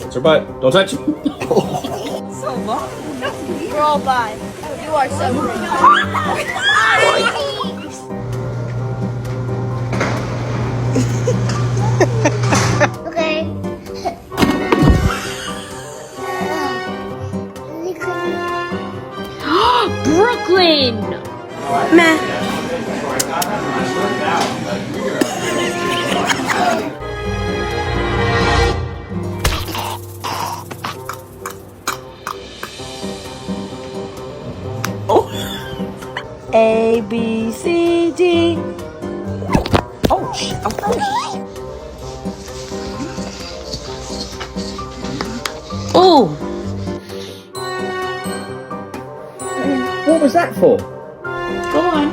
It's her butt. Don't touch. So long. We're all by. You are so okay. Brooklyn! Meh. A, B, C, D. Oh, Oh! What was that for? Go on.